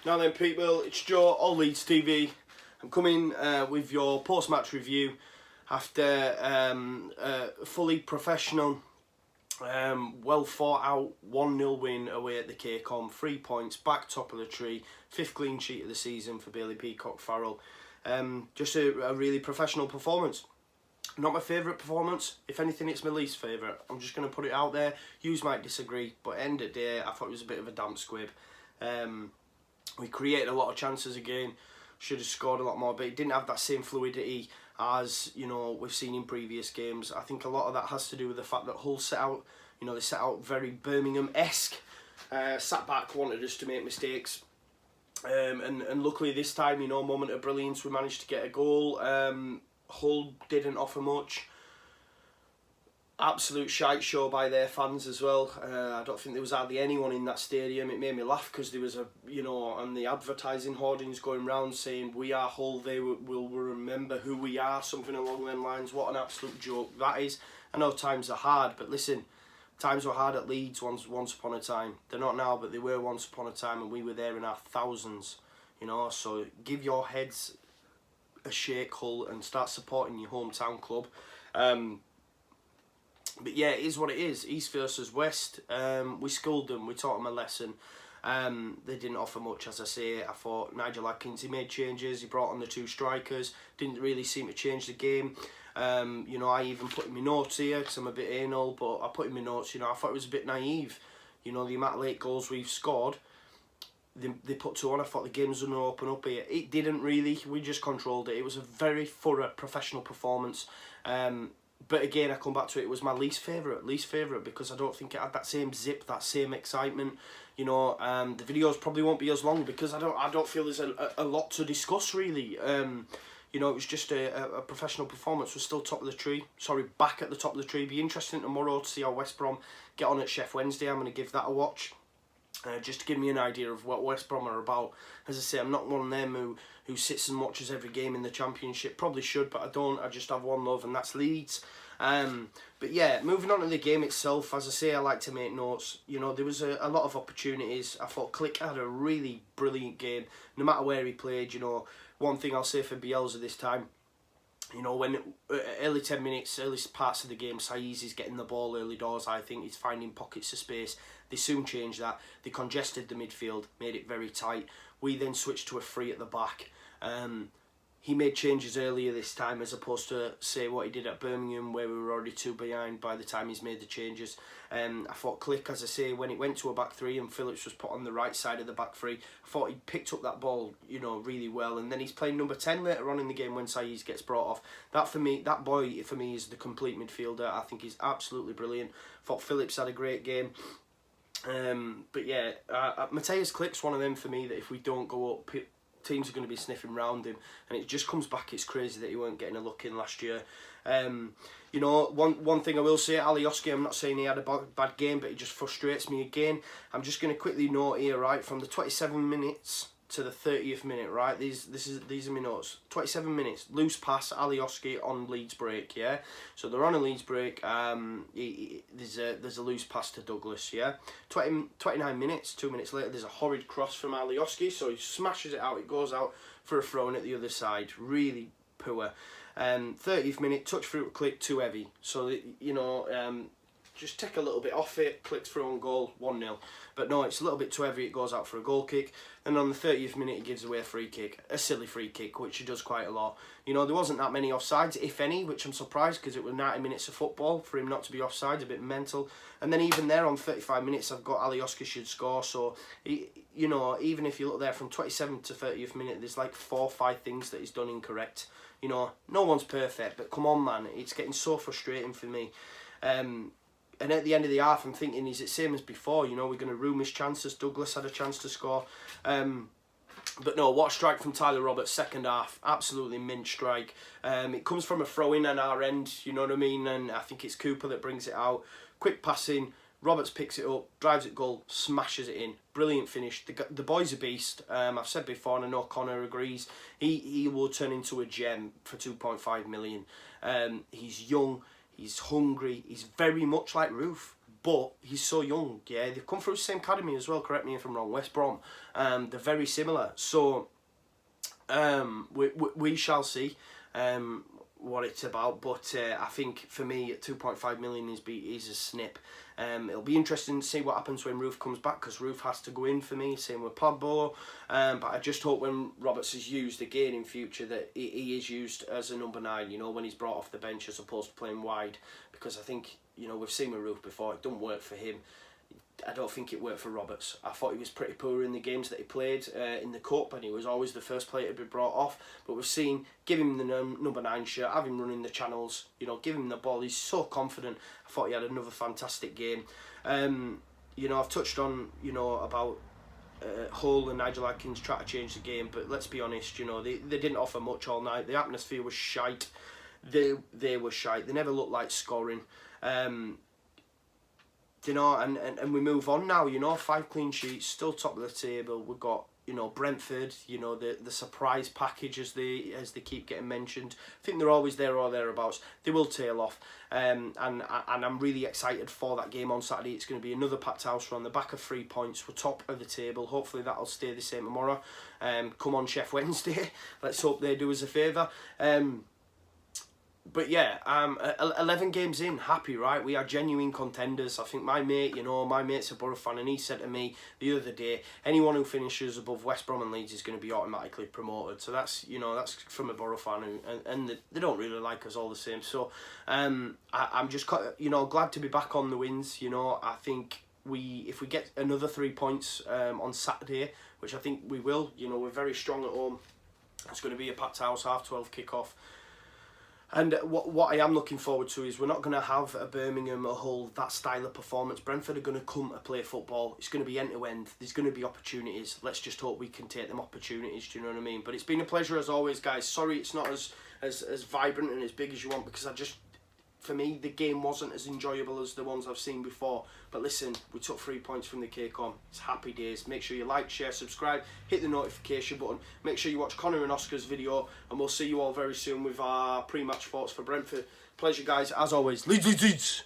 Now then people, it's Joe, All Leeds TV. I'm coming with your post-match review after a fully professional, well thought out 1-0 win away at the K-Com. 3 points, back top of the tree, 5th clean sheet of the season for Bailey Peacock Farrell. Just a really professional performance. Not my favourite performance. If anything, it's my least favourite. I'm just going to put it out there. You might disagree, but end of the day, I thought it was a bit of a damp squib. We created a lot of chances again. Should have scored a lot more, but it didn't have that same fluidity as, you know, we've seen in previous games. I think a lot of that has to do with the fact that Hull set out, you know, they set out very Birmingham-esque. Sat back, wanted us to make mistakes. And luckily this time, you know, moment of brilliance, we managed to get a goal. Hull didn't offer much. Absolute shite show by their fans as well. I don't think there was hardly anyone in that stadium. It made me laugh because there was a, you know, and the advertising hoardings going round saying we are Hull, they will remember who we are, something along them lines. What an absolute joke that is. I know times are hard, but listen, times were hard at Leeds once upon a time. They're not now, but they were once upon a time, and we were there in our thousands, you know. So give your heads a shake, Hull, and start supporting your hometown club. But yeah, it is what it is. East versus West. We schooled them. We taught them a lesson. They didn't offer much, as I say. I thought Nigel Atkins, he made changes. He brought on the 2 strikers. Didn't really seem to change the game. You know, I even put in my notes here because I'm a bit anal, but I put in my notes, you know, I thought it was a bit naive. You know, the amount of late goals we've scored, they put 2 on. I thought the game was going to open up here. It didn't really. We just controlled it. It was a very thorough professional performance. But again, I come back to it, it was my least favourite because I don't think it had that same zip, that same excitement. You know, the videos probably won't be as long because I don't feel there's a lot to discuss really. You know, it was just a professional performance. We're still top of the tree. Sorry, back at the top of the tree. Be interesting tomorrow to see how West Brom get on at Sheff Wednesday. I'm going to give that a watch. Just to give me an idea of what West Brom are about. As I say, I'm not one of them who sits and watches every game in the Championship. Probably should, but I don't. I just have one love, and that's Leeds. But yeah, moving on to the game itself, as I say, I like to make notes. You know, there was a lot of opportunities. I thought Click had a really brilliant game, no matter where he played. You know, one thing I'll say for Bielsa this time, you know, when early 10 minutes, early parts of the game, Saiz is getting the ball early doors. I think he's finding pockets of space. They soon changed that. They congested the midfield, made it very tight. We then switched to a 3 at the back. He made changes earlier this time as opposed to, say, what he did at Birmingham where we were already 2 behind by the time he's made the changes. I thought Click, as I say, when it went to a back 3 and Phillips was put on the right side of the back 3, I thought he picked up that ball, you know, really well. And then he's playing number 10 later on in the game when Saiz gets brought off. That boy, for me, is the complete midfielder. I think he's absolutely brilliant. I thought Phillips had a great game. But yeah, Mateus Click's one of them for me that if we don't go up, teams are going to be sniffing round him, and it just comes back. It's crazy that he weren't getting a look in last year. You know, one thing I will say, Alioski, I'm not saying he had a bad game, but it just frustrates me again. I'm just going to quickly note here, right, from the 27 minutes to the 30th minute, right, these are my notes. 27 minutes, loose pass, Alioski on Leeds break, yeah? So they're on a Leeds break, there's a loose pass to Douglas, yeah? 29 minutes, 2 minutes later, there's a horrid cross from Alioski, so he smashes it out, it goes out for a throw-in at the other side, really poor. 30th minute, touch through Click, too heavy, so, you know, just take a little bit off it, Clicks through on goal, 1-0. But no, it's a little bit too heavy, it goes out for a goal kick. And on the 30th minute, he gives away a free kick, a silly free kick, which he does quite a lot. You know, there wasn't that many offsides, if any, which I'm surprised because it was 90 minutes of football for him not to be offside, a bit mental. And then even there on 35 minutes, I've got Alioski should score. So, you know, even if you look there from 27 to 30th minute, there's like 4 or 5 things that he's done incorrect. You know, no one's perfect, but come on, man, it's getting so frustrating for me. And at the end of the half, I'm thinking, is it same as before? You know, we're going to ruin his chances. Douglas had a chance to score. But no, what a strike from Tyler Roberts, second half. Absolutely mint strike. It comes from a throw-in on our end, you know what I mean? And I think it's Cooper that brings it out. Quick passing. Roberts picks it up, drives it goal, smashes it in. Brilliant finish. The boy's a beast. I've said before, and I know Conor agrees. He will turn into a gem for 2.5 million. He's young. He's hungry. He's very much like Roof. but he's so young. Yeah, they've come through the same academy as well. Correct me if I'm wrong. West Brom. They're very similar. So we shall see what it's about. But I think for me, at 2.5 million is a snip. It'll be interesting to see what happens when Roof comes back, because Roof has to go in for me. Same with Pablo. But I just hope when Roberts is used again in future that he is used as a number 9. You know, when he's brought off the bench as opposed to playing wide, because I think, you know, we've seen with Roof before, it doesn't work for him. I don't think it worked for Roberts. I thought he was pretty poor in the games that he played in the Cup, and he was always the first player to be brought off. But we've seen, give him the number 9 shirt, have him running the channels, you know, give him the ball. He's so confident. I thought he had another fantastic game. You know, I've touched on, you know, about Hull and Nigel Adkins try to change the game, but let's be honest, you know, they didn't offer much all night. The atmosphere was shite. They were shite. They never looked like scoring. You know, and we move on now, you know, 5 clean sheets, still top of the table. We've got, you know, Brentford, you know, the surprise package as they keep getting mentioned. I think they're always there or thereabouts. They will tail off. And I'm really excited for that game on Saturday. It's going to be another packed house. We're on the back of 3 points. We're top of the table. Hopefully that'll stay the same tomorrow. Come on, Chef Wednesday. Let's hope they do us a favour. But yeah, 11 games in, happy, right? We are genuine contenders. I think my mate, you know, my mate's a Borough fan, and he said to me the other day, anyone who finishes above West Brom and Leeds is going to be automatically promoted. So that's, you know, that's from a Borough fan, and they don't really like us all the same. So I'm just, you know, glad to be back on the wins. You know, I think if we get another 3 points on Saturday, which I think we will, you know, we're very strong at home. It's going to be a packed house, 12:30 kickoff. And what I am looking forward to is we're not going to have a Birmingham, a Hull, that style of performance. Brentford are going to come to play football. It's going to be end-to-end. There's going to be opportunities. Let's just hope we can take them opportunities, do you know what I mean? But it's been a pleasure as always, guys. Sorry it's not as vibrant and as big as you want, because for me, the game wasn't as enjoyable as the ones I've seen before. But listen, we took 3 points from the K-Com. It's happy days. Make sure you like, share, subscribe, hit the notification button. Make sure you watch Conor and Oscar's video, and we'll see you all very soon with our pre-match thoughts for Brentford. Pleasure, guys. As always, Leeds, Leeds, Leeds.